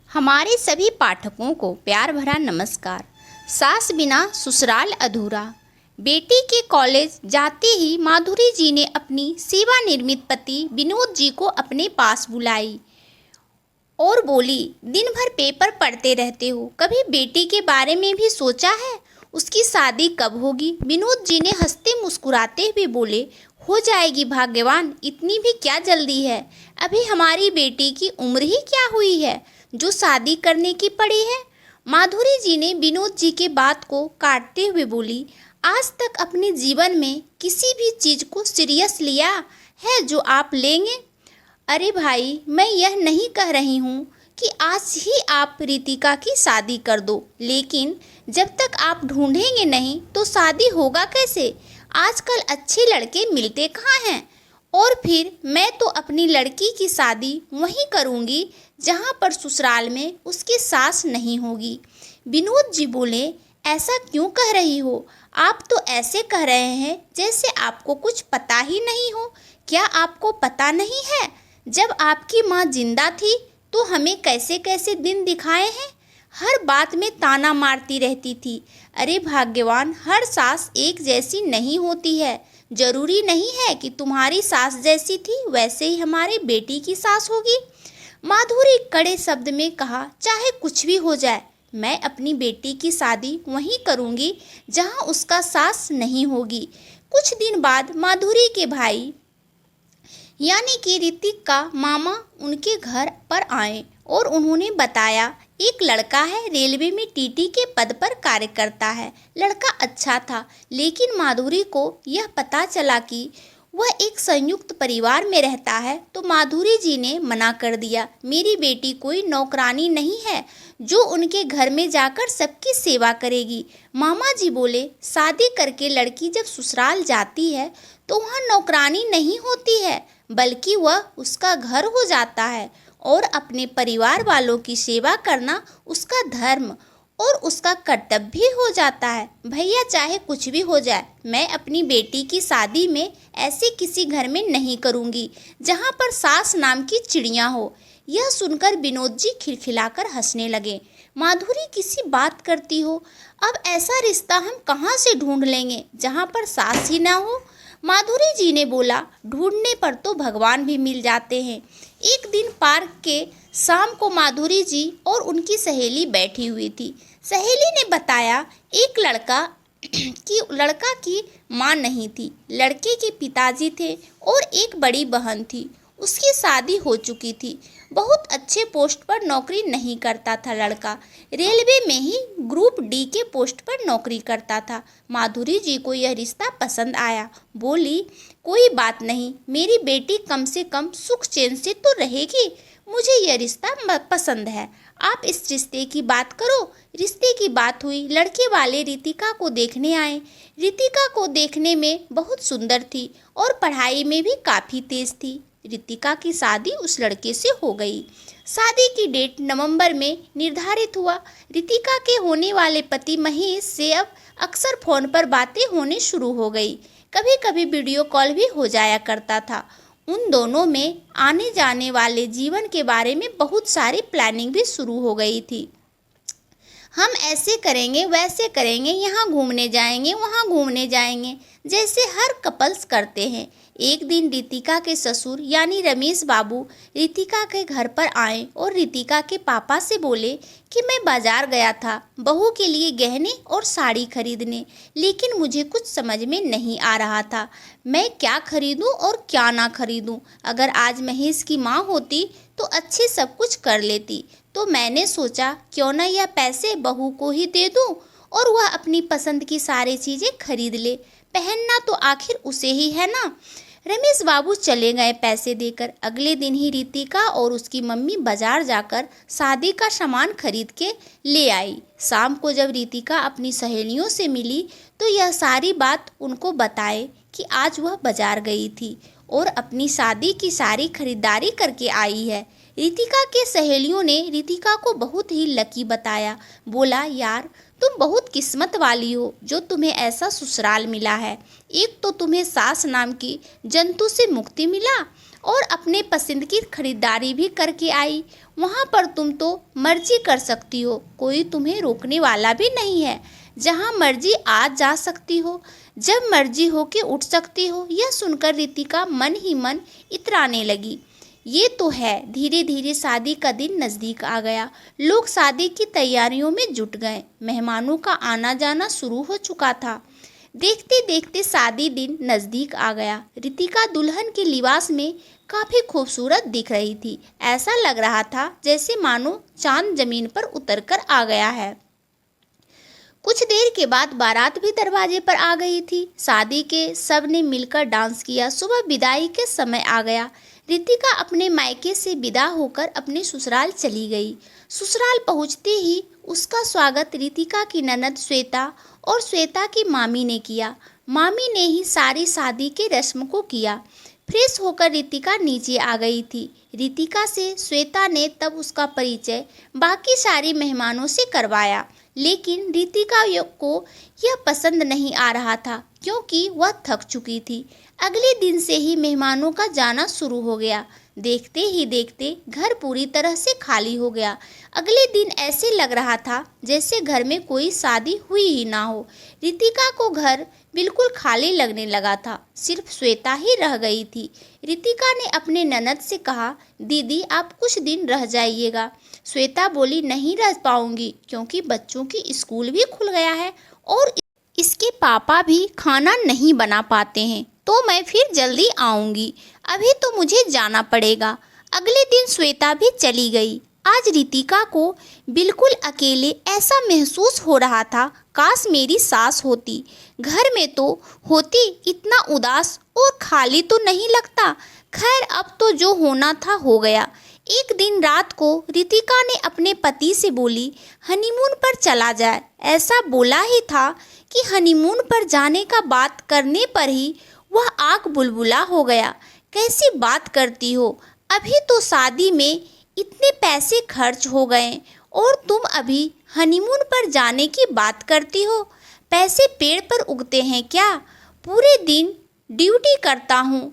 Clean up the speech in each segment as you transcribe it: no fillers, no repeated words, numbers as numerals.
हमारे सभी पाठकों को प्यार भरा नमस्कार। सास बिना ससुराल अधूरा। बेटी के कॉलेज जाते ही माधुरी जी ने अपनी सेवानिवृत्त पति विनोद जी को अपने पास बुलाई और बोली, दिन भर पेपर पढ़ते रहते हो, कभी बेटी के बारे में भी सोचा है? उसकी शादी कब होगी? विनोद जी ने हंसते मुस्कुराते हुए बोले, हो जाएगी भाग्यवान, इतनी भी क्या जल्दी है? अभी हमारी बेटी की उम्र ही क्या हुई है जो शादी करने की पड़ी है? माधुरी जी ने विनोद जी के बात को काटते हुए बोली, आज तक अपने जीवन में किसी भी चीज़ को सीरियस लिया है जो आप लेंगे? अरे भाई, मैं यह नहीं कह रही हूँ कि आज ही आप रितिका की शादी कर दो, लेकिन जब तक आप ढूंढेंगे नहीं तो शादी होगा कैसे? आजकल अच्छे लड़के मिलते कहाँ हैं? और फिर मैं तो अपनी लड़की की शादी वहीं करूँगी जहाँ पर ससुराल में उसकी सास नहीं होगी। विनोद जी बोले, ऐसा क्यों कह रही हो? आप तो ऐसे कह रहे हैं जैसे आपको कुछ पता ही नहीं हो। क्या आपको पता नहीं है, जब आपकी माँ जिंदा थी तो हमें कैसे कैसे दिन दिखाए हैं? हर बात में ताना मारती रहती थी। अरे भाग्यवान, हर सास एक जैसी नहीं होती है। जरूरी नहीं है कि तुम्हारी सास जैसी थी वैसे ही हमारे बेटी की सास होगी। माधुरी कड़े शब्द में कहा, चाहे कुछ भी हो जाए, मैं अपनी बेटी की शादी वहीं करूंगी जहां उसका सास नहीं होगी। कुछ दिन बाद माधुरी के भाई यानी कि ऋतिक का मामा उनके घर पर आए और उन्होंने बताया, एक लड़का है, रेलवे में टीटी के पद पर कार्य करता है। लड़का अच्छा था, लेकिन माधुरी को यह पता चला कि वह एक संयुक्त परिवार में रहता है तो माधुरी जी ने मना कर दिया। मेरी बेटी कोई नौकरानी नहीं है जो उनके घर में जाकर सबकी सेवा करेगी। मामा जी बोले, शादी करके लड़की जब ससुराल जाती है तो वहाँ नौकरानी नहीं होती है, बल्कि वह उसका घर हो जाता है और अपने परिवार वालों की सेवा करना उसका धर्म और उसका कर्तव्य भी हो जाता है। भैया, चाहे कुछ भी हो जाए, मैं अपनी बेटी की शादी में ऐसे किसी घर में नहीं करूँगी जहाँ पर सास नाम की चिड़िया हो। यह सुनकर विनोद जी खिलखिलाकर हंसने लगे। माधुरी किसी बात करती हो, अब ऐसा रिश्ता हम कहाँ से ढूंढ लेंगे जहाँ पर सास ही ना हो? माधुरी जी ने बोला, ढूंढने पर तो भगवान भी मिल जाते हैं। एक दिन पार्क के शाम को माधुरी जी और उनकी सहेली बैठी हुई थी। सहेली ने बताया, एक लड़का की माँ नहीं थी, लड़के के पिताजी थे और एक बड़ी बहन थी। उसकी शादी हो चुकी थी। बहुत अच्छे पोस्ट पर नौकरी नहीं करता था लड़का, रेलवे में ही ग्रुप डी के पोस्ट पर नौकरी करता था। माधुरी जी को यह रिश्ता पसंद आया। बोली, कोई बात नहीं, मेरी बेटी कम से कम सुख चैन से तो रहेगी। मुझे यह रिश्ता पसंद है, आप इस रिश्ते की बात करो। रिश्ते की बात हुई। लड़के वाले रितिका को देखने आए। रितिका को देखने में बहुत सुंदर थी और पढ़ाई में भी काफ़ी तेज थी। रितिका की शादी उस लड़के से हो गई। शादी की डेट नवंबर में निर्धारित हुआ। रितिका के होने वाले पति महेश से अब अक्सर फ़ोन पर बातें होने शुरू हो गई। कभी कभी वीडियो कॉल भी हो जाया करता था। उन दोनों में आने जाने वाले जीवन के बारे में बहुत सारी प्लानिंग भी शुरू हो गई थी। हम ऐसे करेंगे, वैसे करेंगे, यहाँ घूमने जाएंगे, वहाँ घूमने जाएंगे, जैसे हर कपल्स करते हैं। एक दिन रितिका के ससुर यानी रमेश बाबू रितिका के घर पर आए और रितिका के पापा से बोले कि मैं बाजार गया था बहू के लिए गहने और साड़ी खरीदने, लेकिन मुझे कुछ समझ में नहीं आ रहा था मैं क्या खरीदूं और क्या ना खरीदूं। अगर आज महेश की माँ होती तो अच्छे सब कुछ कर लेती, तो मैंने सोचा क्यों ना यह पैसे बहू को ही दे दूं और वह अपनी पसंद की सारी चीज़ें खरीद ले। पहनना तो आखिर उसे ही है ना। रमेश बाबू चले गए पैसे देकर। अगले दिन ही रितिका और उसकी मम्मी बाजार जाकर शादी का सामान खरीद के ले आई। शाम को जब रितिका अपनी सहेलियों से मिली तो यह सारी बात उनको बताए कि आज वह बाजार गई थी और अपनी शादी की सारी खरीदारी करके आई है। रितिका के सहेलियों ने रितिका को बहुत ही लकी बताया। बोला, यार तुम बहुत किस्मत वाली हो जो तुम्हें ऐसा ससुराल मिला है। एक तो तुम्हें सास नाम की जंतु से मुक्ति मिला और अपने पसंद की खरीदारी भी करके आई। वहाँ पर तुम तो मर्जी कर सकती हो, कोई तुम्हें रोकने वाला भी नहीं है। जहाँ मर्जी आ जा सकती हो, जब मर्जी हो के उठ सकती हो। यह सुनकर रितिका मन ही मन इतराने लगी। ये तो है। धीरे धीरे शादी का दिन नज़दीक आ गया। लोग शादी की तैयारियों में जुट गए। मेहमानों का आना जाना शुरू हो चुका था। देखते देखते शादी दिन नज़दीक आ गया। रितिका दुल्हन के लिबास में काफ़ी खूबसूरत दिख रही थी। ऐसा लग रहा था जैसे मानो चांद जमीन पर उतरकर आ गया है। कुछ देर के बाद बारात भी दरवाजे पर आ गई थी। शादी के सब ने मिलकर डांस किया। सुबह विदाई के समय आ गया। रितिका अपने मायके से विदा होकर अपने ससुराल चली गई। ससुराल पहुंचते ही उसका स्वागत रितिका की ननद श्वेता और श्वेता की मामी ने किया। मामी ने ही सारी शादी के रस्म को किया। फ्रेश होकर रितिका नीचे आ गई थी। रितिका से श्वेता ने तब उसका परिचय बाकी सारी मेहमानों से करवाया, लेकिन रितिका को यह पसंद नहीं आ रहा था क्योंकि वह थक चुकी थी। अगले दिन से ही मेहमानों का जाना शुरू हो गया। देखते ही देखते घर पूरी तरह से खाली हो गया। अगले दिन ऐसे लग रहा था जैसे घर में कोई शादी हुई ही ना हो। रितिका को घर बिल्कुल खाली लगने लगा था। सिर्फ श्वेता ही रह गई थी। रितिका ने अपने ननद से कहा, दीदी आप कुछ दिन रह जाइएगा। श्वेता बोली, नहीं रह पाऊंगी क्योंकि बच्चों की स्कूल भी खुल गया है और इसके पापा भी खाना नहीं बना पाते हैं, तो मैं फिर जल्दी आऊंगी। अभी तो मुझे जाना पड़ेगा। अगले दिन श्वेता भी चली गई। आज रितिका को बिल्कुल अकेले ऐसा महसूस हो रहा था, काश मेरी सास होती। घर में तो होती, इतना उदास और खाली तो नहीं लगता। खैर अब तो जो होना था हो गया। एक दिन रात को रितिका ने अपने पति से बोली, हनीमून पर चला जाए। ऐसा बोला ही था कि हनीमून पर जाने का बात करने पर ही वह आग बुलबुला हो गया। कैसी बात करती हो, अभी तो शादी में इतने पैसे खर्च हो गए और तुम अभी हनीमून पर जाने की बात करती हो। पैसे पेड़ पर उगते हैं क्या? पूरे दिन ड्यूटी करता हूँ,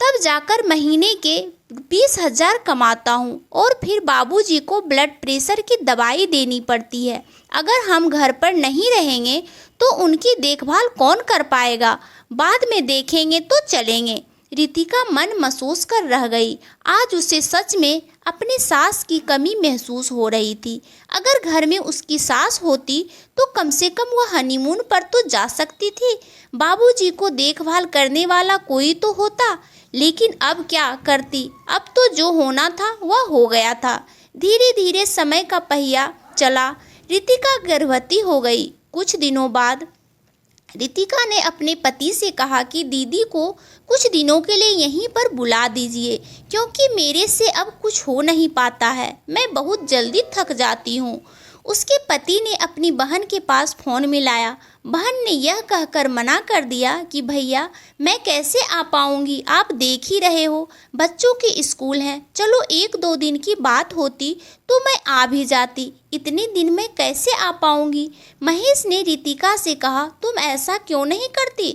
तब जाकर महीने के 20,000 कमाता हूँ और फिर बाबूजी को ब्लड प्रेशर की दवाई देनी पड़ती है। अगर हम घर पर नहीं रहेंगे तो उनकी देखभाल कौन कर पाएगा? बाद में देखेंगे तो चलेंगे। रितिका मन महसूस कर रह गई। आज उसे सच में अपनी सास की कमी महसूस हो रही थी। अगर घर में उसकी सास होती तो कम से कम वह हनीमून पर तो जा सकती थी। बाबूजी को देखभाल करने वाला कोई तो होता, लेकिन अब क्या करती? अब तो जो होना था वह हो गया था। धीरे धीरे समय का पहिया चला। रितिका गर्भवती हो गई। कुछ दिनों बाद रितिका ने अपने पति से कहा कि दीदी को कुछ दिनों के लिए यहीं पर बुला दीजिए क्योंकि मेरे से अब कुछ हो नहीं पाता है, मैं बहुत जल्दी थक जाती हूँ। उसके पति ने अपनी बहन के पास फ़ोन मिलाया। बहन ने यह कहकर मना कर दिया कि भैया मैं कैसे आ पाऊँगी, आप देख ही रहे हो बच्चों के स्कूल हैं। चलो 1-2 दिन की बात होती तो मैं आ भी जाती, इतने दिन में कैसे आ पाऊँगी। महेश ने रितिका से कहा, तुम ऐसा क्यों नहीं करती,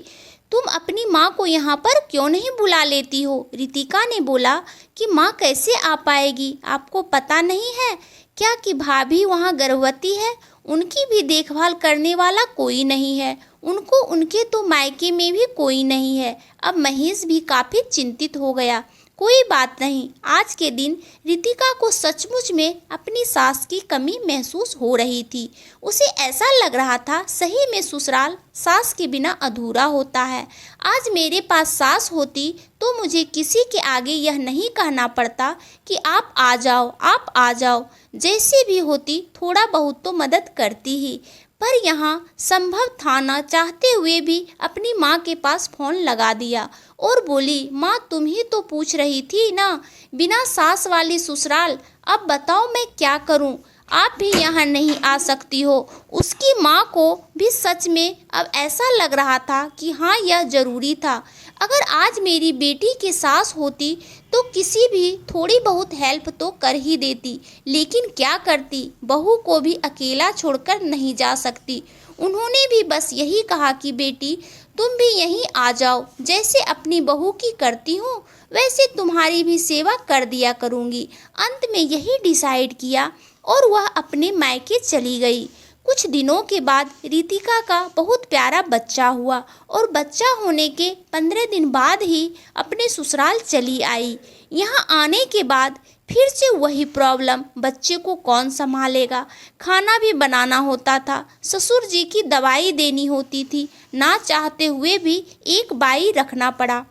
तुम अपनी माँ को यहाँ पर क्यों नहीं बुला लेती हो। रितिका ने बोला कि माँ कैसे आ पाएगी, आपको पता नहीं है क्या कि भाभी वहाँ गर्भवती है, उनकी भी देखभाल करने वाला कोई नहीं है, उनको उनके तो मायके में भी कोई नहीं है। अब महेश भी काफ़ी चिंतित हो गया। कोई बात नहीं। आज के दिन रितिका को सचमुच में अपनी सास की कमी महसूस हो रही थी। उसे ऐसा लग रहा था सही में ससुराल सास के बिना अधूरा होता है। आज मेरे पास सास होती तो मुझे किसी के आगे यह नहीं कहना पड़ता कि आप आ जाओ, आप आ जाओ। जैसे भी होती थोड़ा बहुत तो मदद करती ही, पर यहाँ संभव था ना चाहते हुए भी अपनी माँ के पास फ़ोन लगा दिया और बोली, माँ तुम ही तो पूछ रही थी ना बिना सास वाली ससुराल, अब बताओ मैं क्या करूँ, आप भी यहाँ नहीं आ सकती हो। उसकी माँ को भी सच में अब ऐसा लग रहा था कि हाँ यह ज़रूरी था। अगर आज मेरी बेटी की सास होती तो किसी भी थोड़ी बहुत हेल्प तो कर ही देती, लेकिन क्या करती, बहू को भी अकेला छोड़कर नहीं जा सकती। उन्होंने भी बस यही कहा कि बेटी तुम भी यहीं आ जाओ, जैसे अपनी बहू की करती हो वैसे तुम्हारी भी सेवा कर दिया करूँगी। अंत में यही डिसाइड किया और वह अपने मायके चली गई। कुछ दिनों के बाद रितिका का बहुत प्यारा बच्चा हुआ और बच्चा होने के 15 दिन बाद ही अपने ससुराल चली आई। यहाँ आने के बाद फिर से वही प्रॉब्लम, बच्चे को कौन संभालेगा। खाना भी बनाना होता था, ससुर जी की दवाई देनी होती थी, ना चाहते हुए भी एक बाई रखना पड़ा।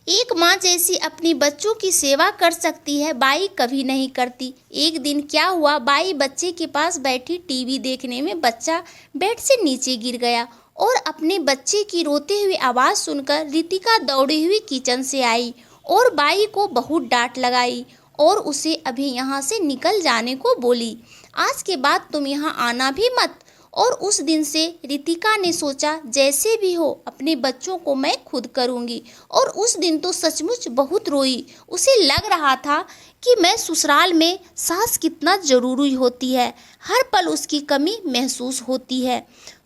एक माँ जैसी अपनी बच्चों की सेवा कर सकती है, बाई कभी नहीं करती। एक दिन क्या हुआ, बाई बच्चे के पास बैठी टीवी देखने में बच्चा बेड से नीचे गिर गया और अपने बच्चे की रोते हुए आवाज़ सुनकर रितिका दौड़ी हुई किचन से आई और बाई को बहुत डांट लगाई और उसे अभी यहाँ से निकल जाने को बोली। आज के बाद तुम यहाँ आना भी मत। और उस दिन से रितिका ने सोचा जैसे भी हो अपने बच्चों को मैं खुद करूँगी। और उस दिन तो सचमुच बहुत रोई। उसे लग रहा था कि मैं ससुराल में सास कितना ज़रूरी होती है, हर पल उसकी कमी महसूस होती है।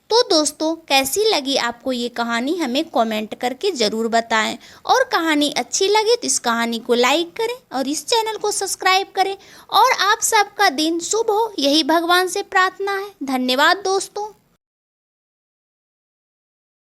तो दोस्तों कैसी लगी आपको ये कहानी, हमें कमेंट करके ज़रूर बताएं। और कहानी अच्छी लगे तो इस कहानी को लाइक करें और इस चैनल को सब्सक्राइब करें। और आप सबका दिन शुभ हो, यही भगवान से प्रार्थना है। धन्यवाद दोस्तों।